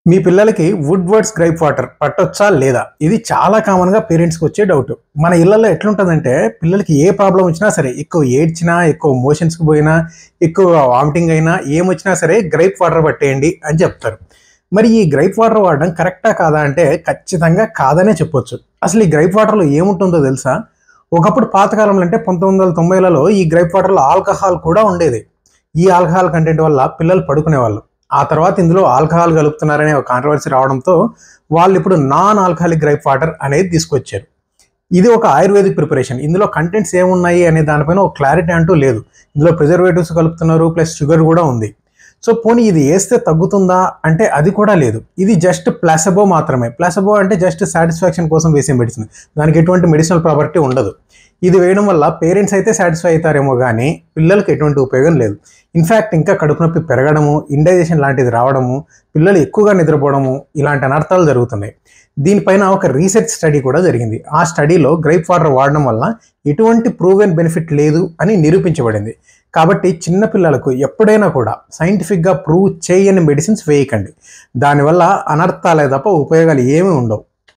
మీ పిల్లలకి would words gripe water పట్టొచ్చా లేదా? ఇది చాలా కామన్‌గా పేరెంట్స్‌కి వచ్చే డౌట్. మన ఇళ్లలో ఎట్లుంటదంటే పిల్లలకి ఏ ప్రాబ్లమ్ వచ్చినా సరే, ఎక్కువ ఏడ్చినా, ఎక్కువ మోషన్స్‌కి పోయినా, ఎక్కువ వామిటింగ్ అయినా, ఏమొచ్చినా సరే గ్రైప్ వాటర్ పట్టేయండి అని చెప్తారు. మరి ఈ గ్రైప్ వాటర్ వాడడం కరెక్టా కాదా అంటే ఖచ్చితంగా కాదనే చెప్పొచ్చు. అసలు ఈ గ్రైప్ వాటర్‌లో ఏముంటుందో తెలుసా? ఒకప్పుడు పాతకాలంలో అంటే 1990లలో ఈ గ్రైప్ వాటర్‌లో ఆల్కహాల్ కూడా ఉండేది. ఈ ఆల్కహాల్ కంటెంట్ వల్ల పిల్లలు పడుకునేవాళ్ళు. ఆ తర్వాత ఇందులో ఆల్కహాల్ కలుపుతున్నారనే ఒక కాంట్రవర్సీ రావడంతో వాళ్ళు ఇప్పుడు నాన్ ఆల్కహాలిక్ గ్రైప్ వాటర్ అనేది తీసుకొచ్చారు. ఇది ఒక ఆయుర్వేదిక్ ప్రిపరేషన్. ఇందులో కంటెంట్స్ ఏమున్నాయి అనే దానిపైన ఒక క్లారిటీ అంటూ లేదు. ఇందులో ప్రిజర్వేటివ్స్ కలుపుతున్నారు, ప్లస్ షుగర్ కూడా ఉంది. సో పోనీ ఇది వేస్తే తగ్గుతుందా అంటే అది కూడా లేదు. ఇది జస్ట్ ప్లాసెబో మాత్రమే. ప్లాసెబో అంటే జస్ట్ సాటిస్ఫాక్షన్ కోసం వేసే మెడిసిన్. దానికి ఎటువంటి మెడిసినల్ ప్రాపర్టీ ఉండదు. ఇది వేయడం వల్ల పేరెంట్స్ అయితే సాటిస్ఫై అవుతారేమో కానీ పిల్లలకి ఎటువంటి ఉపయోగం లేదు. ఇన్ఫ్యాక్ట్ ఇంకా కడుపు నొప్పి పెరగడము, ఇండైజెషన్ లాంటిది రావడము, పిల్లలు ఎక్కువగా నిద్రపోవడము ఇలాంటి అనర్థాలు జరుగుతున్నాయి. దీనిపైన ఒక రీసెర్చ్ స్టడీ కూడా జరిగింది. ఆ స్టడీలో గ్రైప్ వాటర్ వాడడం వల్ల ఎటువంటి ప్రూవెన్ బెనిఫిట్ లేదు అని నిరూపించబడింది. కాబట్టి చిన్న పిల్లలకు ఎప్పుడైనా కూడా సైంటిఫిక్గా ప్రూవ్ చేయని మెడిసిన్స్ వేయకండి. దానివల్ల అనర్థాలే తప్ప ఉపయోగాలు ఏమీ ఉండవు.